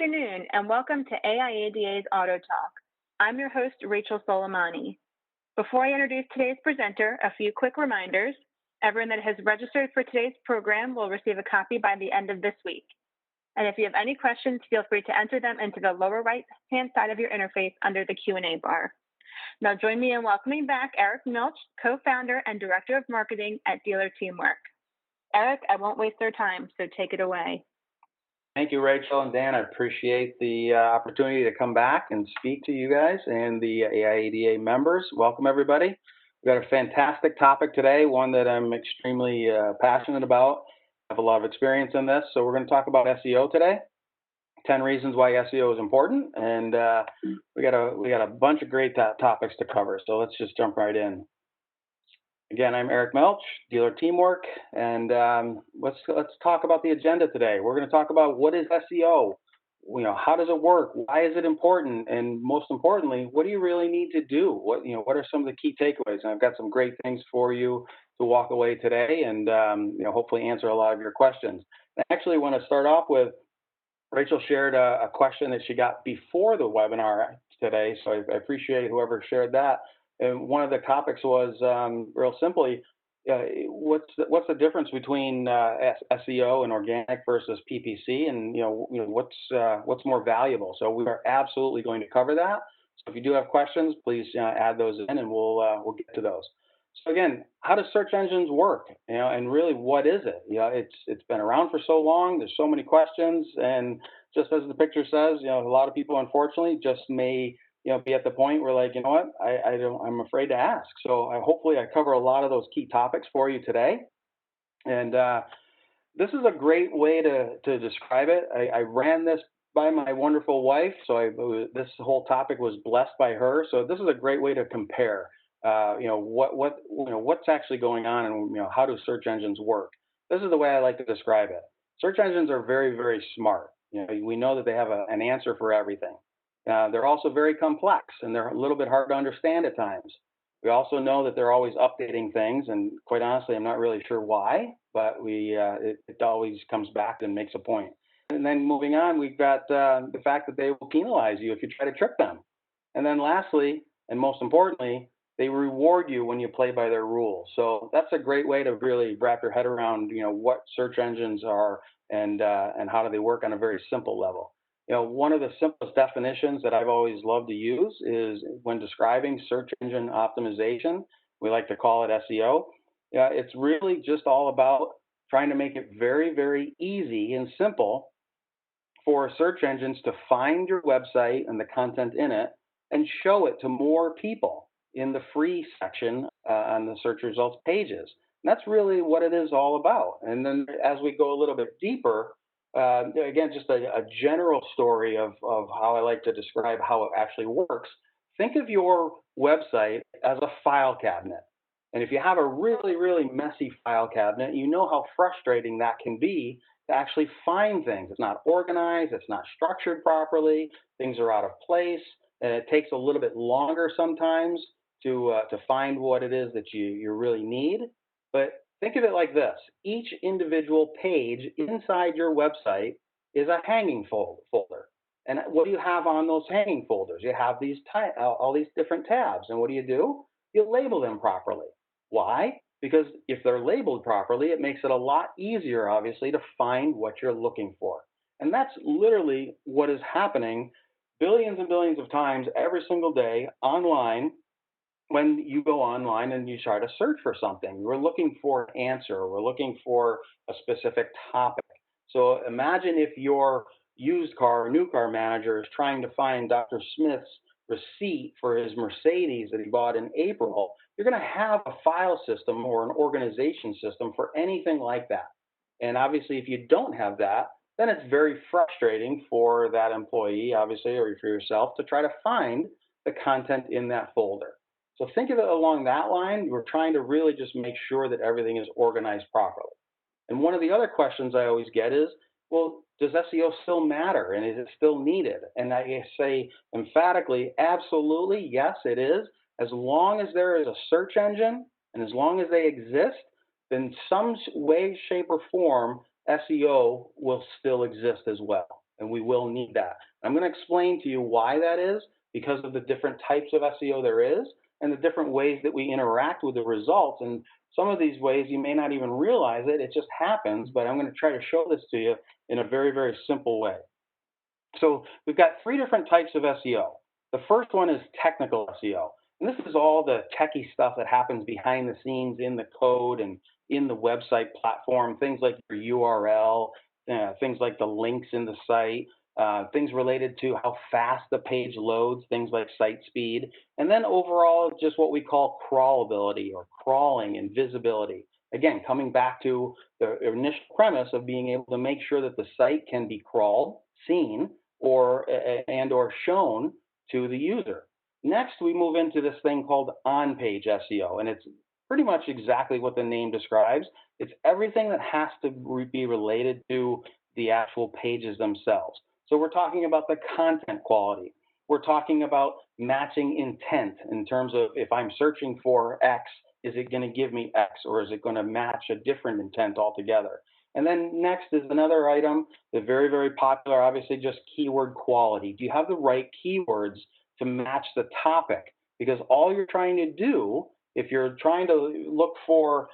afternoon, and welcome to AIADA's AutoTalk. I'm your host, Rachel Soleimani. Before I introduce today's presenter, a few quick reminders. Everyone that has registered for today's program will receive a copy by the end of this week. And if you have any questions, feel free to enter them into the lower right-hand side of your interface under the Q&A bar. Now join me in welcoming back Eric Milch, co-founder and director of marketing at Dealer Teamwork. Eric, I won't waste their time, so take it away. Thank you, Rachel and Dan. I appreciate the opportunity to come back and speak to you guys and the AIADA members. Welcome, everybody. We've got a fantastic topic today, one that I'm extremely passionate about. I have a lot of experience in this, so we're going to talk about SEO today. 10 reasons why SEO is important, and we got a bunch of great topics to cover. So let's just jump right in. Again, I'm Eric Milch, Dealer Teamwork, and let's talk about the agenda today. We're going to talk about what is SEO, how does it work, why is it important, and most importantly, what do you really need to do? What are some of the key takeaways? And I've got some great things for you to walk away today, and hopefully answer a lot of your questions. I actually want to start off with Rachel shared a question that she got before the webinar today, so I appreciate whoever shared that. And one of the topics was real simply, what's the difference between SEO and organic versus PPC, and what's more valuable? So we are absolutely going to cover that. So if you do have questions, please add those in, and we'll get to those. So again, how do search engines work? And really, what is it? It's been around for so long. There's so many questions, and just as the picture says, a lot of people unfortunately just may be at the point where, like, I'm afraid to ask. So hopefully I cover a lot of those key topics for you today. And this is a great way to describe it. I ran this by my wonderful wife, so this whole topic was blessed by her. So this is a great way to compare. What's actually going on, and how do search engines work? This is the way I like to describe it. Search engines are very, very smart. We know that they have an answer for everything. They're also very complex, and they're a little bit hard to understand at times. We also know that they're always updating things, and quite honestly, I'm not really sure why, but it always comes back and makes a point. And then moving on, we've got the fact that they will penalize you if you try to trick them. And then lastly, and most importantly, they reward you when you play by their rules. So that's a great way to really wrap your head around, what search engines are and how do they work on a very simple level. One of the simplest definitions that I've always loved to use is when describing search engine optimization. We like to call it SEO. It's really just all about trying to make it very, very easy and simple for search engines to find your website and the content in it and show it to more people in the free section on the search results pages. And that's really what it is all about. And then as we go a little bit deeper, again, just a general story of how I like to describe how it actually works. Think of your website as a file cabinet. And if you have a really, really messy file cabinet, you know how frustrating that can be to actually find things. It's not organized, it's not structured properly, things are out of place, and it takes a little bit longer sometimes to find what it is that you really need. But think of it like this. Each individual page inside your website is a hanging folder. And what do you have on those hanging folders? You have all these different tabs. And what do? You label them properly. Why? Because if they're labeled properly, it makes it a lot easier, obviously, to find what you're looking for. And that's literally what is happening billions and billions of times every single day online. When you go online and you try to search for something, we're looking for an answer, we're looking for a specific topic. So imagine if your used car or new car manager is trying to find Dr. Smith's receipt for his Mercedes that he bought in April. You're going to have a file system or an organization system for anything like that. And obviously, if you don't have that, then it's very frustrating for that employee, obviously, or for yourself to try to find the content in that folder. So think of it along that line. We're trying to really just make sure that everything is organized properly. And one of the other questions I always get is, well, does SEO still matter, and is it still needed? And I say emphatically, absolutely, yes, it is. As long as there is a search engine and as long as they exist, then some way, shape, or form, SEO will still exist as well. and we will need that. I'm going to explain to you why that is because of the different types of SEO there is and the different ways that we interact with the results. And some of these ways you may not even realize it, it just happens, but I'm going to try to show this to you in a very, very simple way. So we've got three different types of SEO. The first one is technical SEO. And this is all the techie stuff that happens behind the scenes in the code and in the website platform, things like your URL, things like the links in the site, things related to how fast the page loads, things like site speed, and then overall just what we call crawlability or crawling and visibility. Again, coming back to the initial premise of being able to make sure that the site can be crawled, seen, or and or shown to the user. Next, we move into this thing called on-page SEO, and it's pretty much exactly what the name describes. It's everything that has to be related to the actual pages themselves. So we're talking about the content quality. We're talking about matching intent in terms of if I'm searching for X, is it going to give me X or is it going to match a different intent altogether? And then next is another item, the very, very popular, obviously just keyword quality. Do you have the right keywords to match the topic? Because all you're trying to do, if you're trying to look for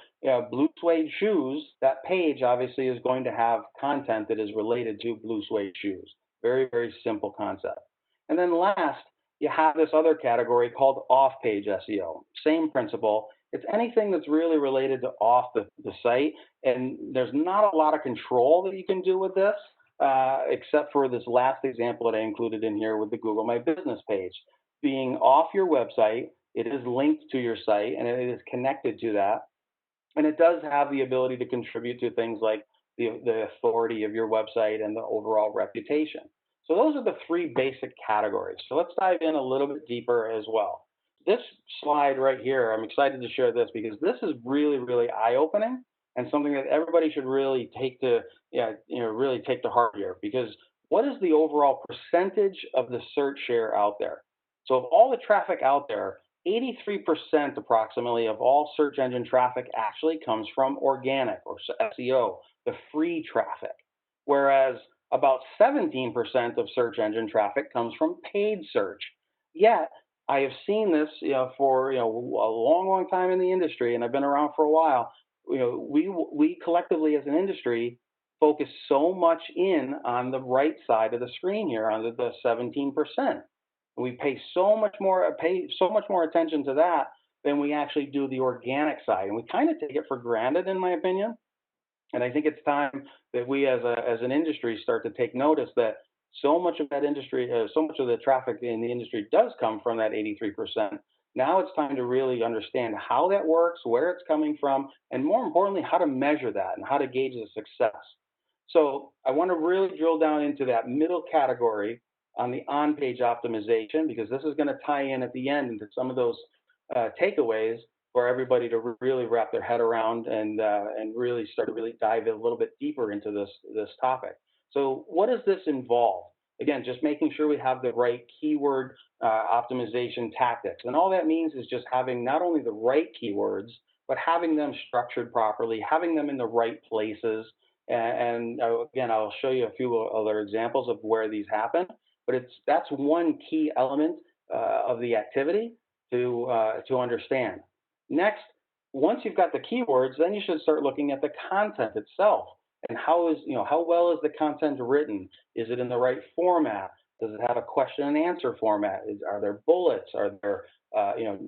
blue suede shoes, that page obviously is going to have content that is related to blue suede shoes. Very, very simple concept. And then last, you have this other category called off-page SEO. Same principle. It's anything that's really related to off the site, and there's not a lot of control that you can do with this, except for this last example that I included in here with the Google My Business page. Being off your website, it is linked to your site, and it is connected to that, and it does have the ability to contribute to things like the authority of your website and the overall reputation. So those are the three basic categories. So let's dive in a little bit deeper as well. This slide right here, I'm excited to share this because this is really, really eye-opening and something that everybody should really take to, really take to heart here. Because what is the overall percentage of the search share out there? So of all the traffic out there, 83% approximately of all search engine traffic actually comes from organic or SEO, the free traffic, whereas about 17% of search engine traffic comes from paid search. Yet, I have seen this for a long, long time in the industry, and I've been around for a while. We collectively as an industry focus so much in on the right side of the screen here, on the 17%. We pay so much more attention to that than we actually do the organic side, and we kind of take it for granted, in my opinion. And I think it's time that we, as an industry, start to take notice that so much of that industry, so much of the traffic in the industry does come from that 83%. Now it's time to really understand how that works, where it's coming from, and more importantly, how to measure that and how to gauge the success. So I want to really drill down into that middle category on the on-page optimization, because this is going to tie in at the end into some of those takeaways for everybody to really wrap their head around and really start to really dive a little bit deeper into this topic. So what does this involve? Again, just making sure we have the right keyword optimization tactics. And all that means is just having not only the right keywords, but having them structured properly, having them in the right places. And again, I'll show you a few other examples of where these happen. But that's one key element of the activity to understand. Next, once you've got the keywords, then you should start looking at the content itself and how well is the content written? Is it in the right format? Does it have a question and answer format? Are there bullets? Are there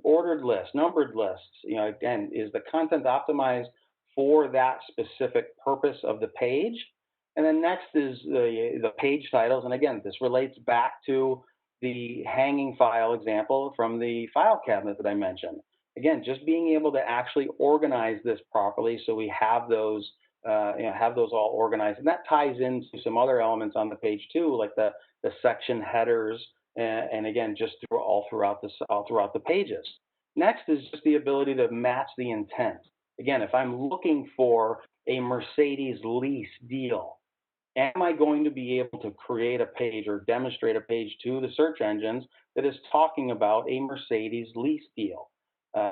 ordered lists, numbered lists? Again, is the content optimized for that specific purpose of the page? And then next is the page titles. And again, this relates back to the hanging file example from the file cabinet that I mentioned. Again, just being able to actually organize this properly so we have those all organized. And that ties into some other elements on the page too, like the section headers, and again, just all throughout the pages. Next is just the ability to match the intent. Again, if I'm looking for a Mercedes lease deal, am I going to be able to create a page or demonstrate a page to the search engines that is talking about a Mercedes lease deal?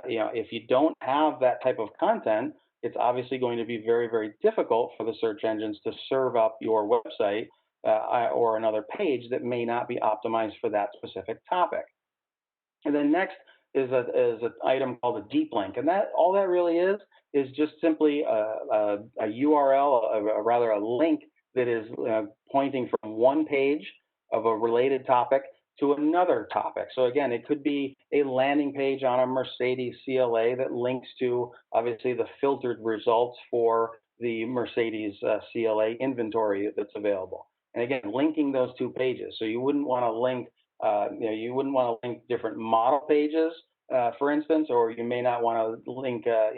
If you don't have that type of content, it's obviously going to be very, very difficult for the search engines to serve up your website or another page that may not be optimized for that specific topic. And then next is an item called a deep link, and that all that really is just simply a URL, rather a link that is pointing from one page of a related topic to another topic. So again, it could be a landing page on a Mercedes CLA that links to obviously the filtered results for the Mercedes CLA inventory that's available. And again, linking those two pages. So you wouldn't want to link you wouldn't want to link different model pages, for instance, or you may not want to link, a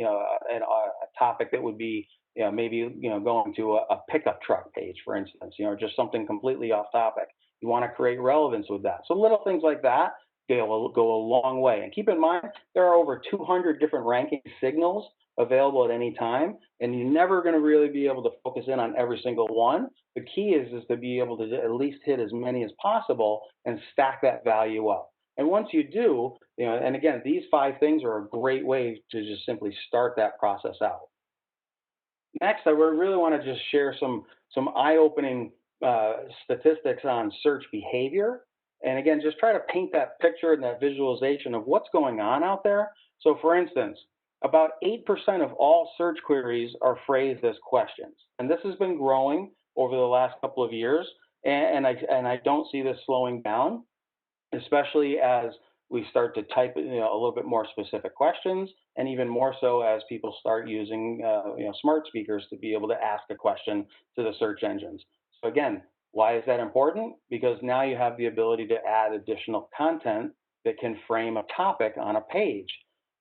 topic that would be, maybe, going to a pickup truck page, for instance, just something completely off topic. You want to create relevance with that. So little things like that go a long way. And keep in mind, there are over 200 different ranking signals available at any time, and you're never going to really be able to focus in on every single one. The key is to be able to at least hit as many as possible and stack that value up. And once you do, and again, these 5 things are a great way to just simply start that process out. Next, I really want to just share some eye-opening statistics on search behavior, and again, just try to paint that picture and that visualization of what's going on out there. So, for instance, about 8% of all search queries are phrased as questions, and this has been growing over the last couple of years, and I don't see this slowing down, especially as we start to type a little bit more specific questions, and even more so as people start using smart speakers to be able to ask a question to the search engines. So again, why is that important? Because now you have the ability to add additional content that can frame a topic on a page.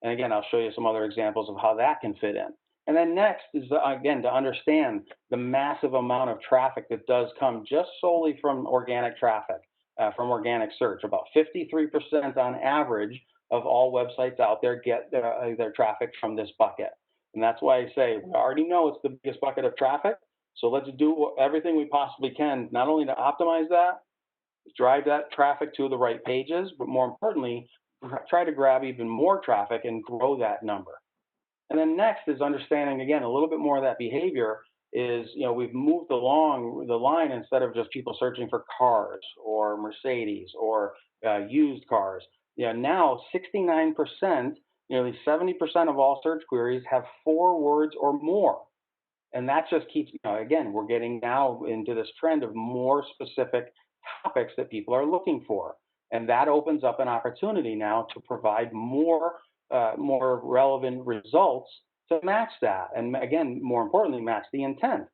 And again, I'll show you some other examples of how that can fit in. And then next is, again, to understand the massive amount of traffic that does come just solely from organic traffic. From organic search. About 53% on average of all websites out there get their traffic from this bucket. And that's why I say we already know it's the biggest bucket of traffic. So let's do everything we possibly can, not only to optimize that, drive that traffic to the right pages, but more importantly, try to grab even more traffic and grow that number. And then next is understanding, again, a little bit more of that behavior is, we've moved along the line instead of just people searching for cars or Mercedes or used cars. Now 69%, nearly 70% of all search queries have 4 words or more. And that just keeps, again, we're getting now into this trend of more specific topics that people are looking for. And that opens up an opportunity now to provide more relevant results to match that. And again, more importantly, match the intent.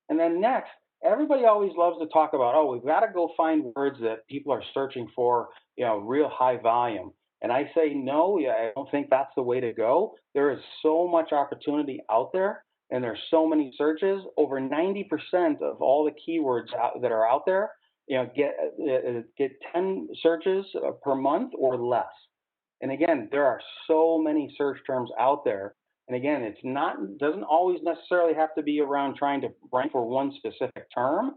And then next, everybody always loves to talk about, oh, we've got to go find words that people are searching for, real high volume. And I say, no, I don't think that's the way to go. There is so much opportunity out there, and there's so many searches. Over 90% of all the keywords that are out there, get 10 searches per month or less. And again, there are so many search terms out there. And again, doesn't always necessarily have to be around trying to rank for one specific term.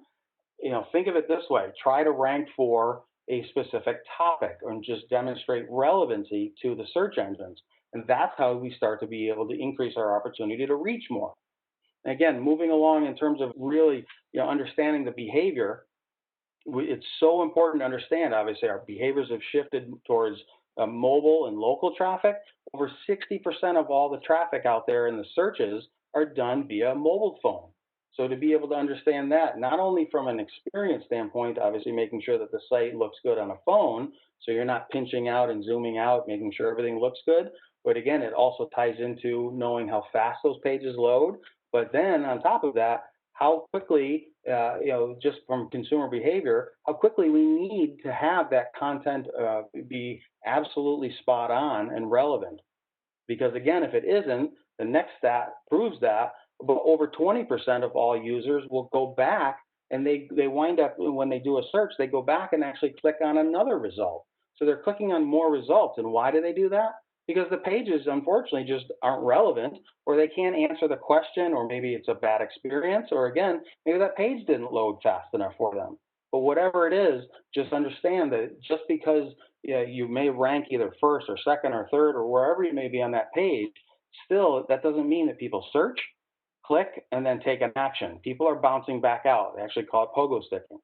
Think of it this way: try to rank for a specific topic and just demonstrate relevancy to the search engines. And that's how we start to be able to increase our opportunity to reach more. And again, moving along in terms of really, understanding the behavior, it's so important to understand, obviously, our behaviors have shifted towards mobile and local traffic. Over 60% of all the traffic out there in the searches are done via mobile phone. So to be able to understand that, not only from an experience standpoint, obviously making sure that the site looks good on a phone, so you're not pinching out and zooming out, making sure everything looks good, but again, it also ties into knowing how fast those pages load. But then on top of that, how quickly, just from consumer behavior, how quickly we need to have that content be absolutely spot on and relevant. Because again, if it isn't, the next stat proves that about over 20% of all users will go back and they wind up, when they do a search, they go back and actually click on another result. So they're clicking on more results. And why do they do that? Because the pages, unfortunately, just aren't relevant, or they can't answer the question, or maybe it's a bad experience, or again, maybe that page didn't load fast enough for them. But whatever it is, just understand that just because you may rank either first or second or third or wherever you may be on that page, still, that doesn't mean that people search, click, and then take an action. People are bouncing back out. They actually call it pogo sticking.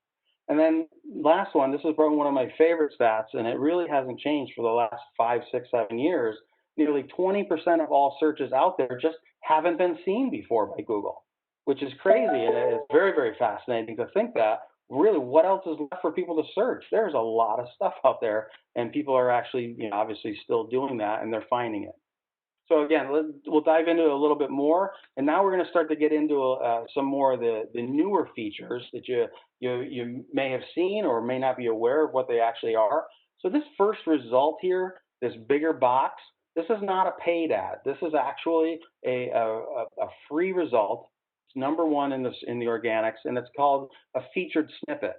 And then last one, this is probably one of my favorite stats, and it really hasn't changed for the last 5, 6, 7 years. Nearly 20% of all searches out there just haven't been seen before by Google, which is crazy. And it's very, very fascinating to think that really what else is left for people to search? There's a lot of stuff out there, and people are actually, obviously still doing that, and they're finding it. So again, we'll dive into it a little bit more, and now we're going to start to get into some more of the newer features that you may have seen or may not be aware of what they actually are. So this first result here, this bigger box, this is not a paid ad. This is actually a free result. It's number one in the organics, and it's called a featured snippet.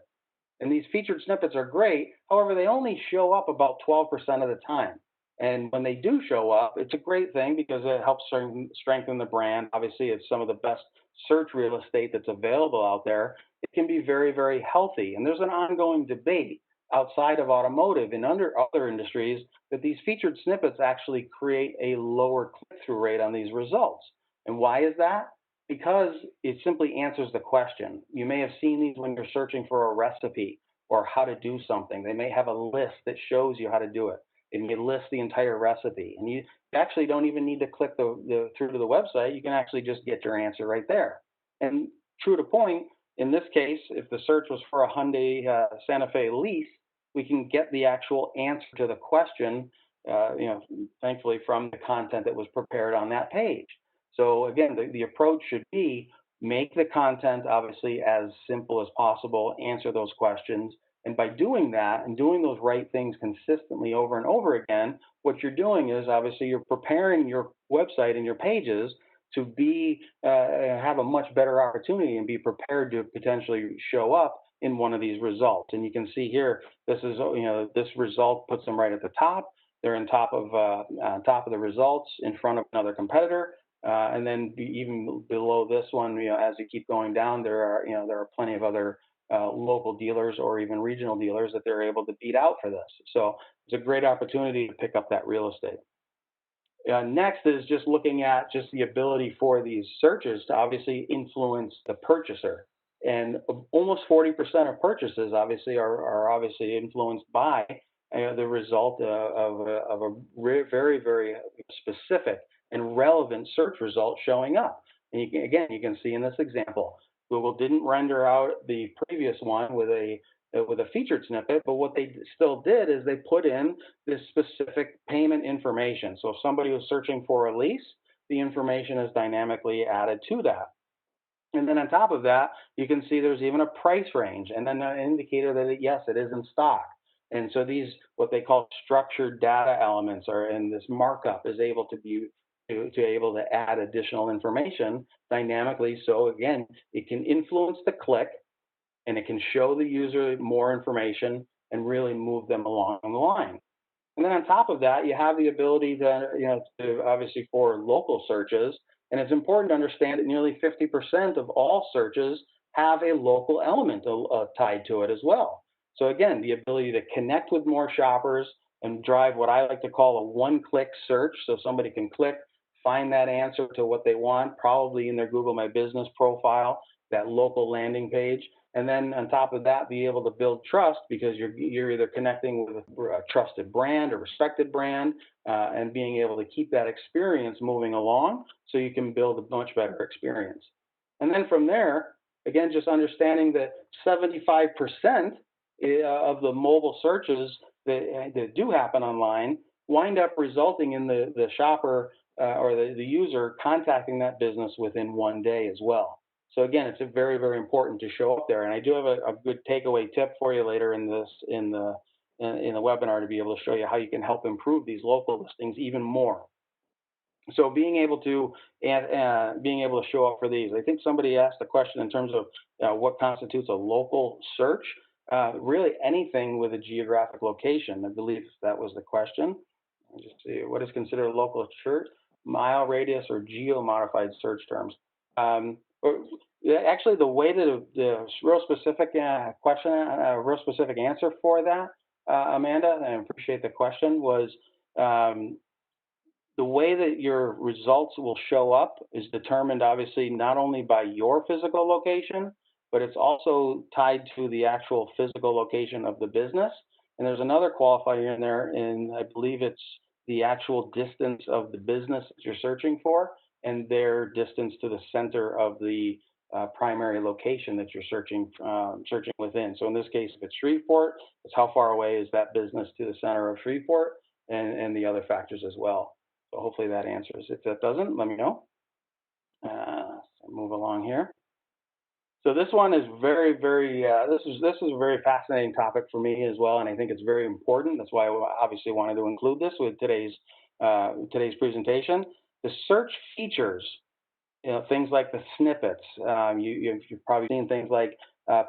And these featured snippets are great. However, they only show up about 12% of the time. And when they do show up, it's a great thing because it helps strengthen the brand. Obviously, it's some of the best search real estate that's available out there. It can be very, very healthy. And there's an ongoing debate outside of automotive and under other industries that these featured snippets actually create a lower click-through rate on these results. And why is that? Because it simply answers the question. You may have seen these when you're searching for a recipe or how to do something. They may have a list that shows you how to do it. It may list the entire recipe, and you actually don't even need to click through to the website. You can actually just get your answer right there. And true to point, in this case, if the search was for a Hyundai Santa Fe lease, we can get the actual answer to the question, thankfully from the content that was prepared on that page. So again, the approach should be make the content obviously as simple as possible, answer those questions. And by doing that and doing those right things consistently over and over again, what you're doing is obviously you're preparing your website and your pages to be have a much better opportunity and be prepared to potentially show up in one of these results. And you can see here, this is this result puts them right at the top. They're on top of the results in front of another competitor. And then even below this one, as you keep going down, there are plenty of other local dealers or even regional dealers that they're able to beat out for this. So it's a great opportunity to pick up that real estate. Next is just looking at just the ability for these searches to obviously influence the purchaser. And almost 40% of purchases obviously are obviously influenced by the result of a very, very specific and relevant search result showing up. And you can see in this example, Google didn't render out the previous one with a featured snippet, but what they still did is they put in this specific payment information. So if somebody was searching for a lease, the information is dynamically added to that. And then on top of that, you can see there's even a price range and then an indicator that yes, it is in stock. And so these, what they call structured data elements, are in this markup is able to be able to add additional information dynamically. So again, it can influence the click and it can show the user more information and really move them along the line. And then on top of that, you have the ability to obviously for local searches, and it's important to understand that nearly 50% of all searches have a local element tied to it as well. So again, the ability to connect with more shoppers and drive what I like to call a one-click search. So somebody can click, find that answer to what they want, probably in their Google My Business profile, that local landing page. And then on top of that, be able to build trust because you're either connecting with a trusted brand or respected brand and being able to keep that experience moving along so you can build a much better experience. And then from there, again, just understanding that 75% of the mobile searches that do happen online wind up resulting in the shopper or the user contacting that business within one day as well. So again, it's very, very important to show up there. And I do have a good takeaway tip for you later in the webinar to be able to show you how you can help improve these local listings even more. So being able to show up for these, I think somebody asked a question in terms of what constitutes a local search. Really anything with a geographic location. I believe that was the question. Let me just see what is considered a local search: mile radius or geo-modified search terms. Actually, the way that the real specific question, a real specific answer for that, Amanda, and I appreciate the question, was the way that your results will show up is determined obviously not only by your physical location, but it's also tied to the actual physical location of the business. And there's another qualifier in there, and I believe it's the actual distance of the business that you're searching for and their distance to the center of the primary location that you're searching within. So in this case, if it's Shreveport, it's how far away is that business to the center of Shreveport, and the other factors as well. So hopefully that answers. If that doesn't, let me know. Move along here. So this one is this is a very fascinating topic for me as well, and I think it's very important. That's why I obviously wanted to include this with today's presentation. The search features, things like the snippets. You've probably seen things like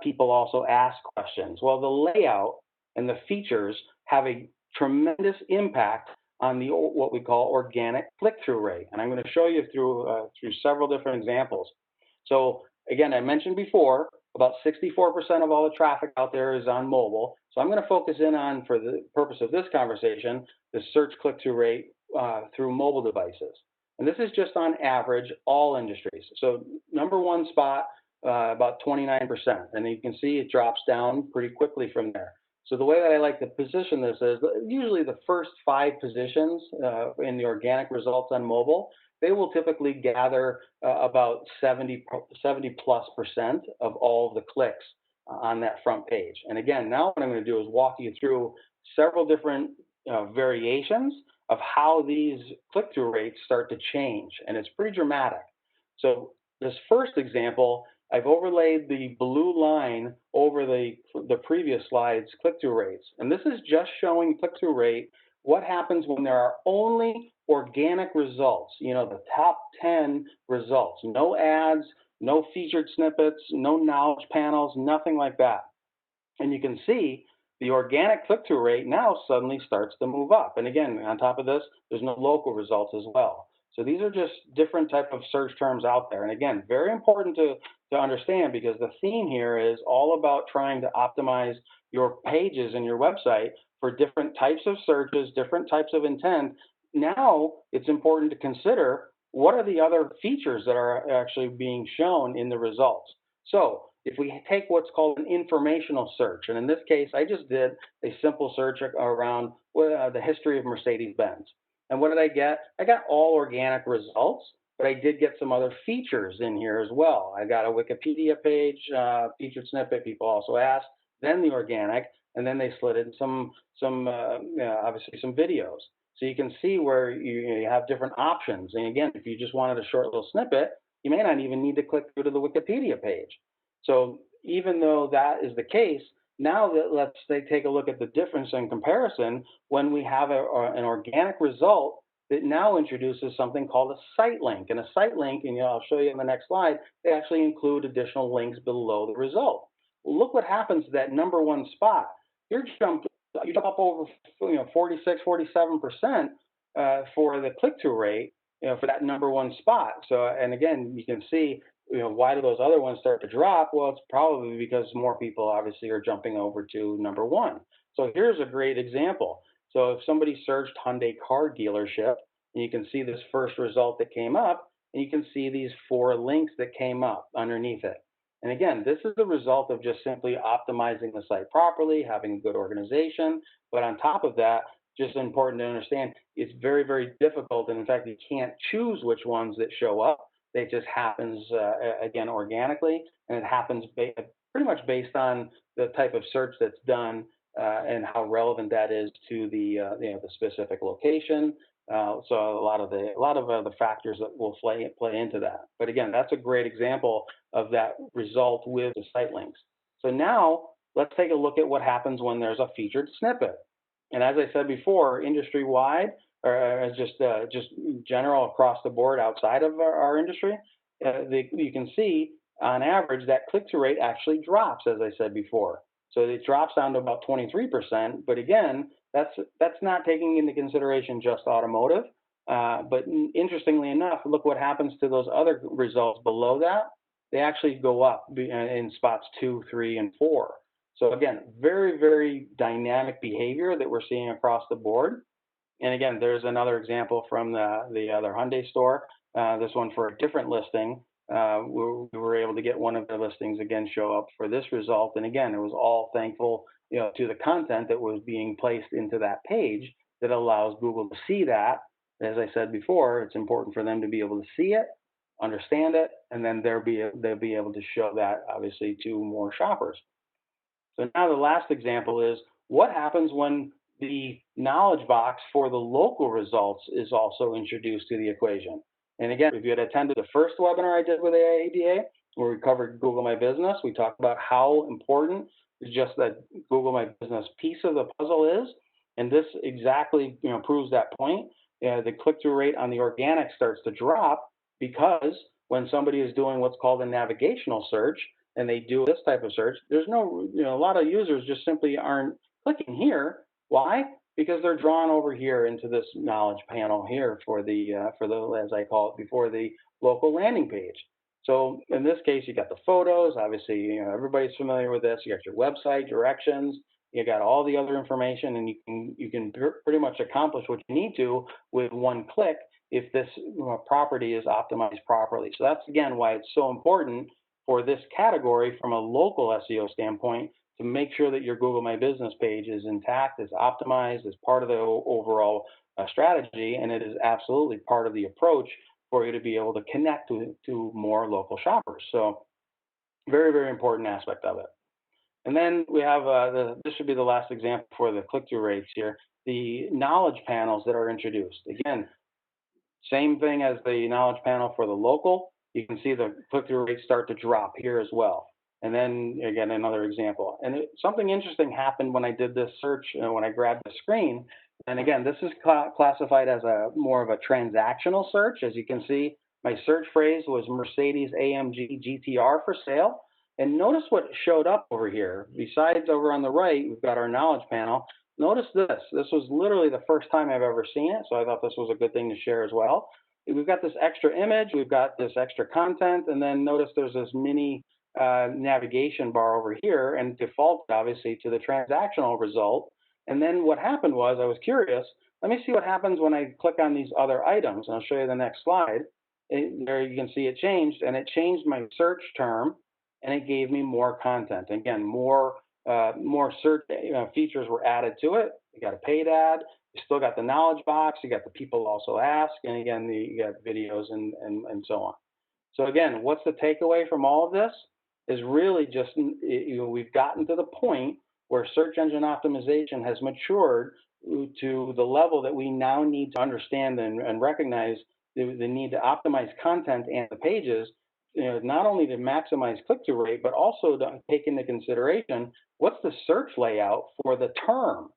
people also ask questions. Well, the layout and the features have a tremendous impact on the what we call organic click-through rate, and I'm going to show you through several different examples. So again, I mentioned before, about 64% of all the traffic out there is on mobile. So I'm going to focus in on, for the purpose of this conversation, the search click-through rate through mobile devices. And this is just on average, all industries. So number one spot, about 29%. And you can see it drops down pretty quickly from there. So the way that I like to position this is usually the first 5 positions in the organic results on mobile, they will typically gather about 70 plus% of all of the clicks on that front page. And again, now what I'm going to do is walk you through several different variations of how these click-through rates start to change, and it's pretty dramatic. So this first example, I've overlaid the blue line over the previous slide's click-through rates, and this is just showing click-through rate, what happens when there are only organic results, the top 10 results, no ads, no featured snippets, no knowledge panels, nothing like that. And you can see the organic click-through rate now suddenly starts to move up. And again, on top of this, there's no local results as well. So these are just different type of search terms out there. And again, very important to understand, because the theme here is all about trying to optimize your pages and your website for different types of searches, different types of intent. Now it's important to consider what are the other features that are actually being shown in the results. So if we take what's called an informational search, and in this case, I just did a simple search around the history of Mercedes-Benz. And what did I get? I got all organic results, but I did get some other features in here as well. I got a Wikipedia page, featured snippet, people also asked, then the organic, and then they slid in obviously some videos. So you can see where you have different options. And again, if you just wanted a short little snippet, you may not even need to click through to the Wikipedia page. So even though that is the case, now let's take a look at the difference in comparison when we have an organic result that now introduces something called a site link. And a site link, and I'll show you in the next slide, they actually include additional links below the result. Well, look what happens to that number one spot. You jump up over 46, 47% for the click-through rate, for that number one spot. So, and again, you can see, why do those other ones start to drop? Well, it's probably because more people obviously are jumping over to number one. So here's a great example. So if somebody searched Hyundai car dealership, and you can see this first result that came up, and you can see these 4 links that came up underneath it. And again, this is the result of just simply optimizing the site properly, having a good organization. But on top of that, just important to understand, it's very, very difficult. And in fact, you can't choose which ones that show up. It just happens, again, organically, and it happens pretty much based on the type of search that's done and how relevant that is to the specific location. So a lot of the factors that will play into that. But again, that's a great example of that result with the site links. So now let's take a look at what happens when there's a featured snippet. And as I said before, industry-wide, or as just general across the board outside of our industry, you can see on average that click-through rate actually drops, as I said before. So it drops down to about 23%. But again, that's not taking into consideration just automotive. But interestingly enough, look what happens to those other results below that. They actually go up in spots 2, 3, and 4. So again, very, very dynamic behavior that we're seeing across the board. And again, there's another example from the other Hyundai store, this one for a different listing. we were able to get one of their listings again show up for this result. And again, it was all thankful, to the content that was being placed into that page that allows Google to see that. As I said before, it's important for them to be able to see it, understand it, and then they'll be able to show that obviously to more shoppers. So now the last example is what happens when the knowledge box for the local results is also introduced to the equation. And again, if you had attended the first webinar I did with AIADA, where we covered Google My Business, we talked about how important just that Google My Business piece of the puzzle is. And this exactly proves that point. The click-through rate on the organic starts to drop because when somebody is doing what's called a navigational search, and they do this type of search, there's no, a lot of users just simply aren't clicking here. Why? Because they're drawn over here into this knowledge panel here for the, as I call it before, the local landing page. So in this case, you got the photos. Obviously, everybody's familiar with this. You got your website directions. You got all the other information, and you can pretty much accomplish what you need to with one click if this property is optimized properly. So that's again why it's so important for this category from a local SEO standpoint to make sure that your Google My Business page is intact, is optimized, is part of the overall strategy, and it is absolutely part of the approach for you to be able to connect to more local shoppers. So very, very important aspect of it. And then we have, this should be the last example for the click-through rates here, the knowledge panels that are introduced. Again, same thing as the knowledge panel for the local. You can see the click-through rates start to drop here as well. And then again, another example. And something interesting happened when I did this search, when I grabbed the screen. And again, this is classified as a more of a transactional search. As you can see, my search phrase was Mercedes AMG GTR for sale. And notice what showed up over here. Besides over on the right, we've got our knowledge panel. Notice this. This was literally the first time I've ever seen it, so I thought this was a good thing to share as well. We've got this extra image, we've got this extra content, and then notice there's this mini navigation bar over here, and defaulted obviously to the transactional result. And then what happened was, I was curious, let me see what happens when I click on these other items, and I'll show you the next slide. There you can see it changed, and it changed my search term, and it gave me more content. Again, more search features were added to it. You got a paid ad. You still got the knowledge box. You got the people also ask, and again, you got videos and so on. So again, what's the takeaway from all of this? Is really just we've gotten to the point where search engine optimization has matured to the level that we now need to understand and recognize the need to optimize content and the pages, not only to maximize click-through rate, but also to take into consideration what's the search layout for the term.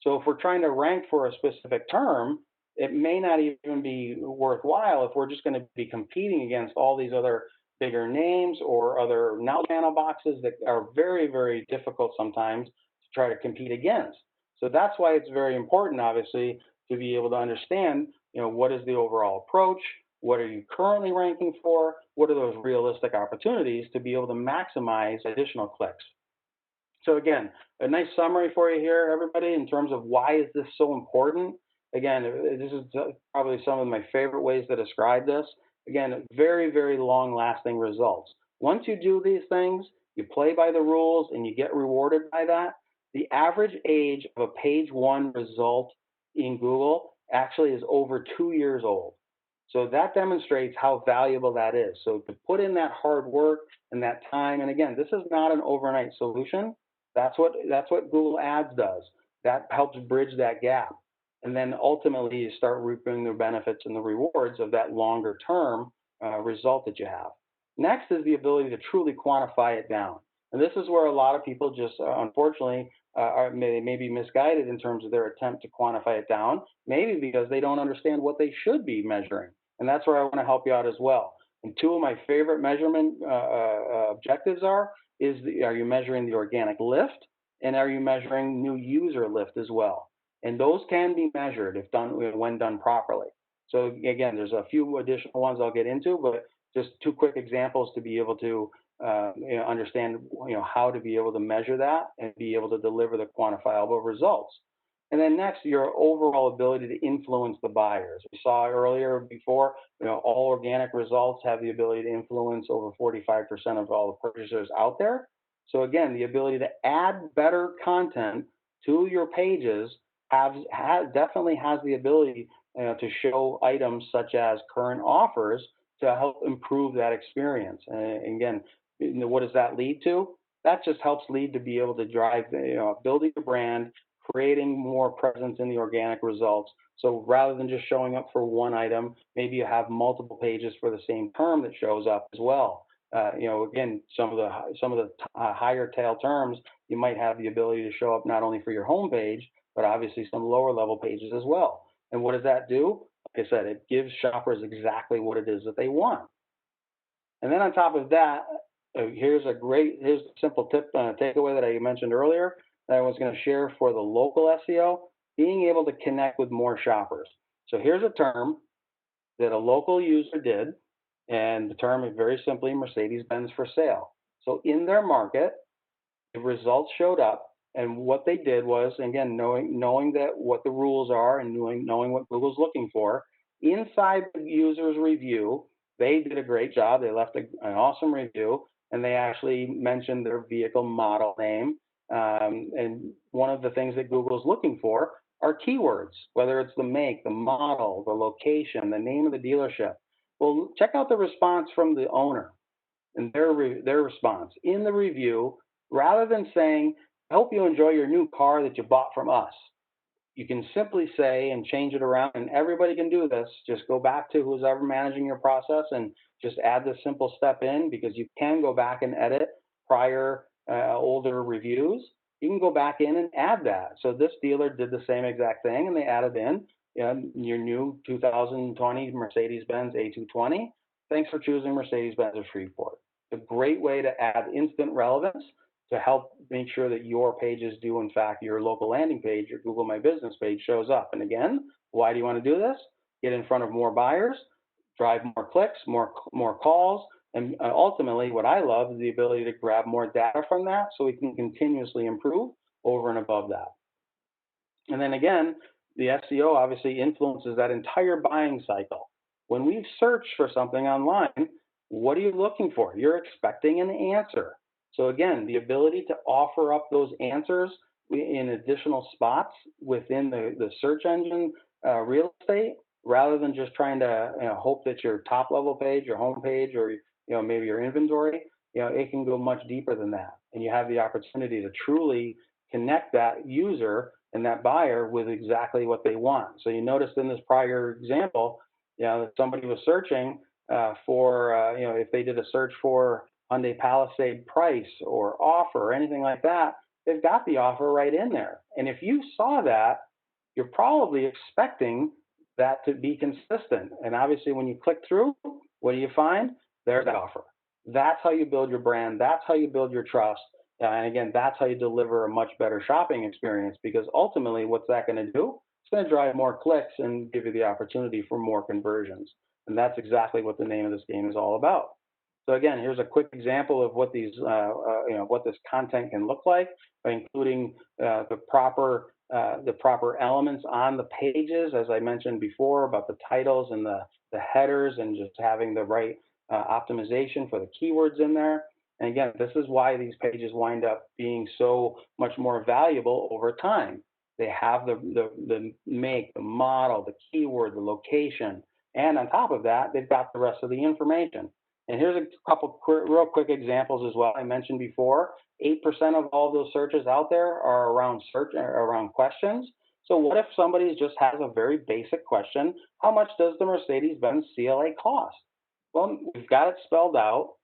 So if we're trying to rank for a specific term, it may not even be worthwhile if we're just going to be competing against all these other bigger names or other knowledge panel boxes that are very, very difficult sometimes to try to compete against. So that's why it's very important, obviously, to be able to understand, what is the overall approach, what are you currently ranking for, what are those realistic opportunities to be able to maximize additional clicks. So again, a nice summary for you here, everybody, in terms of why is this so important. Again, this is probably some of my favorite ways to describe this. Again, very, very long-lasting results. Once you do these things, you play by the rules, and you get rewarded by that, the average age of a page one result in Google actually is over 2 years old. So that demonstrates how valuable that is. So to put in that hard work and that time, and again, this is not an overnight solution. That's what Google Ads does. That helps bridge that gap. And then ultimately you start reaping the benefits and the rewards of that longer term result that you have. Next is the ability to truly quantify it down. And this is where a lot of people just unfortunately may be misguided in terms of their attempt to quantify it down, maybe because they don't understand what they should be measuring. And that's where I want to help you out as well. And two of my favorite measurement objectives are you measuring the organic lift, and are you measuring new user lift as well? And those can be measured if done when done properly. So again, there's a few additional ones I'll get into, but just two quick examples to be able to understand how to be able to measure that and be able to deliver the quantifiable results. And then next, your overall ability to influence the buyers. We saw earlier before, all organic results have the ability to influence over 45% of all the purchasers out there. So again, the ability to add better content to your pages definitely has the ability to show items such as current offers to help improve that experience. And again, what does that lead to? That just helps lead to be able to drive, building a brand, creating more presence in the organic results. So rather than just showing up for one item, maybe you have multiple pages for the same term that shows up as well. Again, some of the higher tail terms, you might have the ability to show up not only for your home page, but obviously some lower level pages as well. And what does that do? Like I said, it gives shoppers exactly what it is that they want. And then on top of that, here's a simple tip, takeaway that I mentioned earlier that I was going to share for the local SEO, being able to connect with more shoppers. So here's a term that a local user did, and the term is very simply Mercedes-Benz for sale. So in their market, the results showed up, and what they did was, again, knowing that what the rules are and knowing what Google's looking for, inside the user's review, they did a great job. They left an awesome review, and they actually mentioned their vehicle model name. And one of the things that Google's looking for are keywords, whether it's the make, the model, the location, the name of the dealership. Well, check out the response from the owner and their response in the review. Rather than saying, "I hope you enjoy your new car that you bought from us," you can simply say and change it around, and everybody can do this. Just go back to who's ever managing your process and just add this simple step in, because you can go back and edit prior older reviews. You can go back in and add that. So this dealer did the same exact thing, and they added in, your new 2020 Mercedes-Benz A220. Thanks for choosing Mercedes-Benz of Shreveport. It's a great way to add instant relevance to help make sure that your pages do, in fact, your local landing page, your Google My Business page shows up. And again, why do you want to do this? Get in front of more buyers, drive more clicks, more calls, and ultimately, what I love is the ability to grab more data from that so we can continuously improve over and above that. And then again, the SEO obviously influences that entire buying cycle. When we search for something online, what are you looking for? You're expecting an answer. So again, the ability to offer up those answers in additional spots within the search engine real estate, rather than just trying to hope that your top level page, your home page, or maybe your inventory, it can go much deeper than that. And you have the opportunity to truly connect that user and that buyer with exactly what they want. So you noticed in this prior example, that somebody was searching for, if they did a search for Hyundai Palisade price or offer or anything like that, they've got the offer right in there. And if you saw that, you're probably expecting that to be consistent. And obviously, when you click through, what do you find? There's that offer. That's how you build your brand. That's how you build your trust. And again, that's how you deliver a much better shopping experience, because ultimately, what's that going to do? It's going to drive more clicks and give you the opportunity for more conversions. And that's exactly what the name of this game is all about. So again, here's a quick example of what what this content can look like, by including the proper elements on the pages, as I mentioned before, about the titles and the headers, and just having the right optimization for the keywords in there. And again, this is why these pages wind up being so much more valuable over time. They have the make, the model, the keyword, the location, and on top of that, they've got the rest of the information. And here's a couple real quick examples as well. I mentioned before, 8% of all those searches out there are around questions. So what if somebody just has a very basic question? How much does the Mercedes-Benz CLA cost? Well, we've got it spelled out.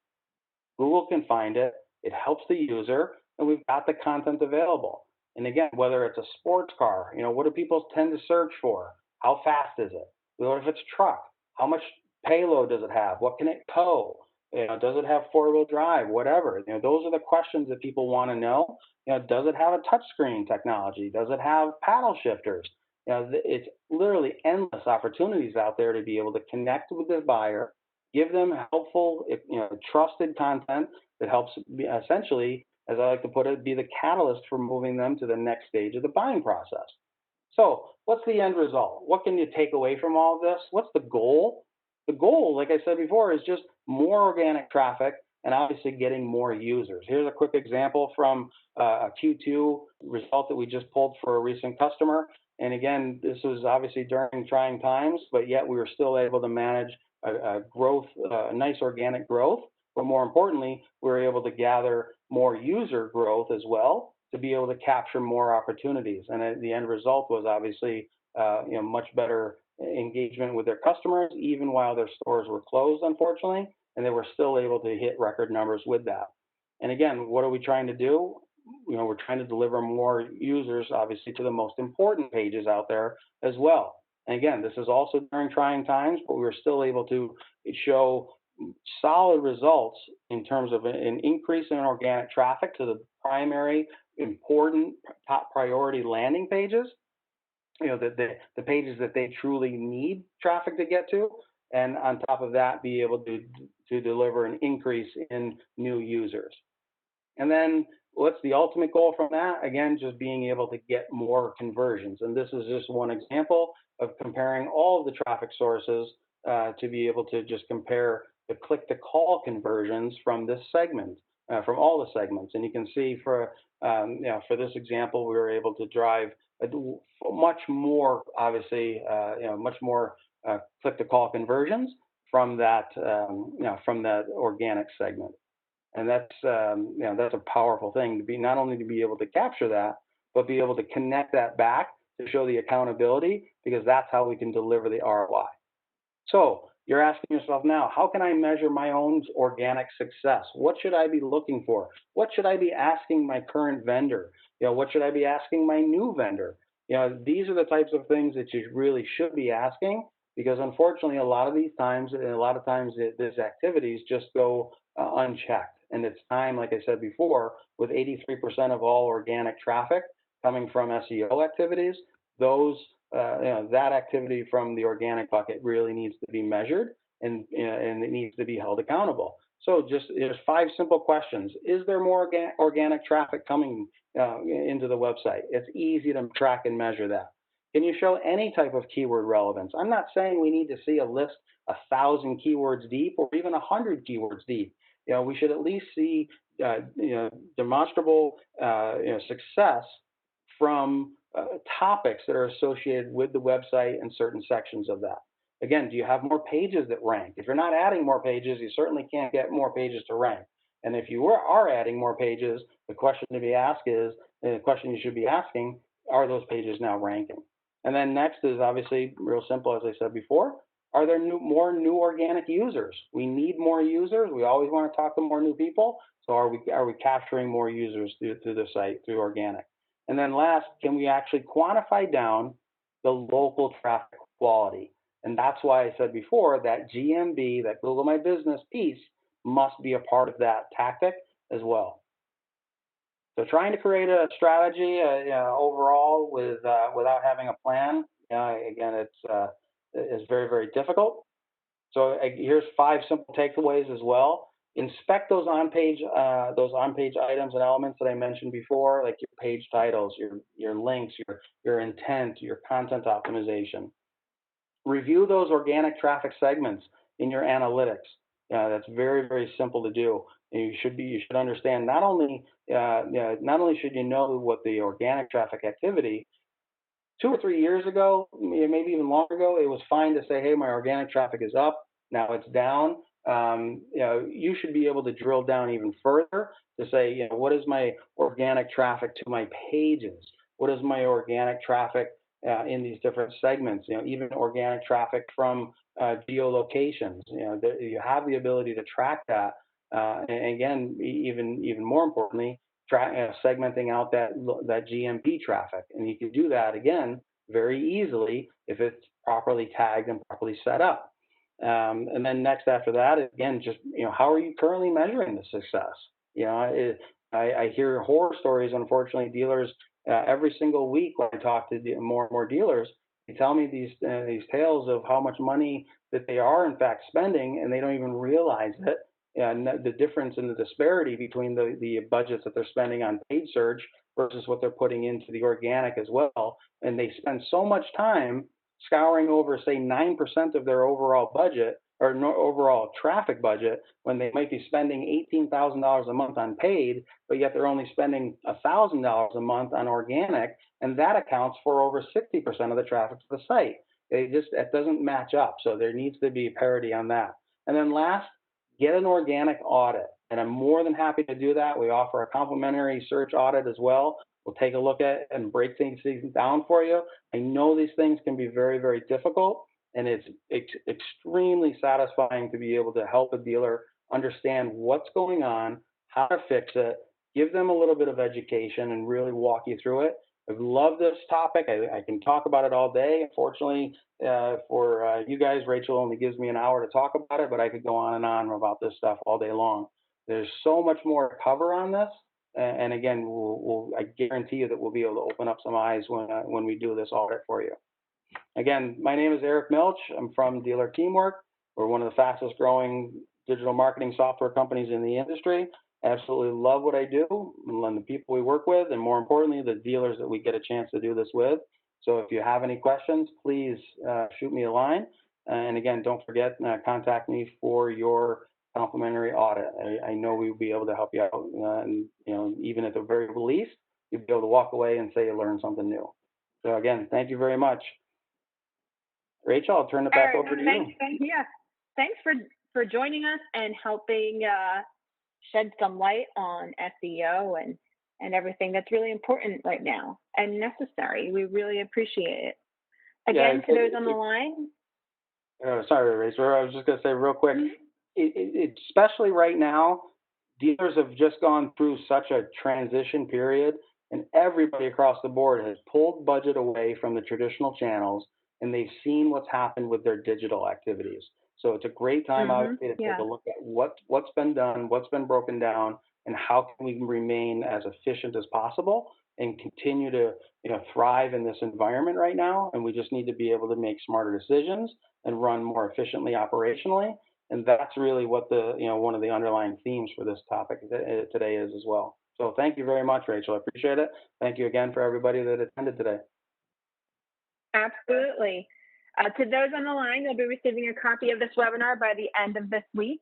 Google can find it. It helps the user, and we've got the content available. And again, whether it's a sports car, what do people tend to search for? How fast is it? What if it's truck? How much payload does it have? What can it tow? Does it have four-wheel drive? Whatever. Those are the questions that people want to know. Does it have a touchscreen technology? Does it have paddle shifters? It's literally endless opportunities out there to be able to connect with the buyer, give them helpful, trusted content that helps essentially, as I like to put it, be the catalyst for moving them to the next stage of the buying process. So, what's the end result? What can you take away from all of this? What's the goal? The goal, like I said before, is just more organic traffic and obviously getting more users. Here's a quick example from a Q2 result that we just pulled for a recent customer. And again, this was obviously during trying times, but yet we were still able to manage a growth, a nice organic growth. But more importantly, we were able to gather more user growth as well to be able to capture more opportunities. And the end result was obviously much better engagement with their customers, even while their stores were closed, unfortunately, and they were still able to hit record numbers with that. And again, what are we trying to do? We're trying to deliver more users, obviously, to the most important pages out there as well. And again, this is also during trying times, but we were still able to show solid results in terms of an increase in organic traffic to the primary important top priority landing pages, the pages that they truly need traffic to get to, and on top of that, be able to deliver an increase in new users. And then what's the ultimate goal from that? Again, just being able to get more conversions. And this is just one example of comparing all of the traffic sources to be able to just compare the click to call conversions from this segment, from all the segments. And you can see for this example, we were able to drive much more, obviously, much more click to call conversions from from that organic segment. And that's a powerful thing to be, not only to be able to capture that, but be able to connect that back to show the accountability, because that's how we can deliver the ROI. So you're asking yourself now, how can I measure my own organic success? What should I be looking for? What should I be asking my current vendor? What should I be asking my new vendor? These are the types of things that you really should be asking, because unfortunately, a lot of times these activities just go unchecked. And it's time, like I said before, with 83% of all organic traffic coming from SEO activities, those that activity from the organic bucket really needs to be measured, and it needs to be held accountable. So there's 5 simple questions. Is there more organic traffic coming into the website? It's easy to track and measure that. Can you show any type of keyword relevance? I'm not saying we need to see a list 1,000 keywords deep or even 100 keywords deep. We should at least see demonstrable success from topics that are associated with the website and certain sections of that. Again, do you have more pages that rank? If you're not adding more pages, you certainly can't get more pages to rank. And if you are adding more pages, the question you should be asking, are those pages now ranking? And then next is obviously real simple, as I said before. Are there more new organic users? We need more users. We always want to talk to more new people. So are we capturing more users through the site, through organic? And then last, can we actually quantify down the local traffic quality? And that's why I said before that GMB, that Google My Business piece, must be a part of that tactic as well. So trying to create a strategy overall without having a plan, again, it's very, very difficult. So here's 5 simple takeaways as well. Inspect those on-page items and elements that I mentioned before, like your page titles, your links, your intent, your content optimization. Review those organic traffic segments in your analytics. That's very, very simple to do. And you should understand not only should you know what the organic traffic activity. 2 or 3 years ago, maybe even longer ago, it was fine to say, hey, my organic traffic is up. Now it's down. You should be able to drill down even further to say, what is my organic traffic to my pages? What is my organic traffic in these different segments? Even organic traffic from geolocations. You have the ability to track that. And again, even more importantly, segmenting out that GMP traffic, and you can do that again very easily if it's properly tagged and properly set up. And then next after that, again, just how are you currently measuring the success? I hear horror stories. Unfortunately, dealers every single week when I talk to more and more dealers, they tell me these tales of how much money that they are in fact spending, and they don't even realize it and the difference in the disparity between the budgets that they're spending on paid search versus what they're putting into the organic as well. And they spend so much time scouring over, say, 9% of their overall budget or no, overall traffic budget when they might be spending $18,000 a month on paid, but yet they're only spending $1,000 a month on organic, and that accounts for over 60% of the traffic to the site. It doesn't match up, so there needs to be parity on that. And then last, get an organic audit, and I'm more than happy to do that. We offer a complimentary search audit as well. We'll take a look at it and break things down for you. I know these things can be very, very difficult, and it's extremely satisfying to be able to help a dealer understand what's going on, how to fix it, give them a little bit of education, and really walk you through it. I love this topic. I can talk about it all day. Unfortunately, for you guys, Rachel only gives me an hour to talk about it, but I could go on and on about this stuff all day long. There's so much more to cover on this. And again, I guarantee you that we'll be able to open up some eyes when we do this audit for you. Again, my name is Eric Milch. I'm from Dealer Teamwork. We're one of the fastest growing digital marketing software companies in the industry. I absolutely love what I do and the people we work with, and more importantly, the dealers that we get a chance to do this with. So if you have any questions, please shoot me a line. And again, don't forget, contact me for your complimentary audit. I know we'll be able to help you out, and even at the very least, you'll be able to walk away and say you learned something new. So again, thank you very much. Rachel, I'll turn it back over to you. Thanks for joining us and helping shed some light on SEO and everything that's really important right now and necessary. We really appreciate it. Again, to those on the line. Sorry, Rachel. I was just going to say real quick, especially right now, dealers have just gone through such a transition period, and everybody across the board has pulled budget away from the traditional channels, and they've seen what's happened with their digital activities. So it's a great time obviously to take a look at what's been done, what's been broken down, and how can we remain as efficient as possible and continue to thrive in this environment right now. And we just need to be able to make smarter decisions and run more efficiently operationally. And that's really what one of the underlying themes for this topic today is as well. So thank you very much, Rachel. I appreciate it. Thank you again for everybody that attended today. Absolutely. To those on the line, they'll be receiving a copy of this webinar by the end of this week.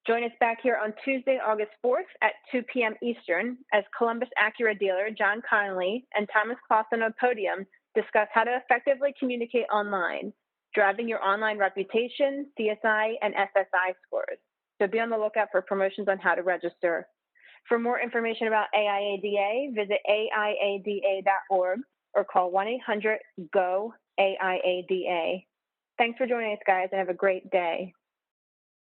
Join us back here on Tuesday, August 4th at 2 p.m. Eastern as Columbus Acura dealer John Connolly and Thomas Clausen on podium discuss how to effectively communicate online, driving your online reputation, CSI, and SSI scores. So be on the lookout for promotions on how to register. For more information about AIADA, visit aiada.org or call 1-800-GO-AIADA. Thanks for joining us, guys, and have a great day.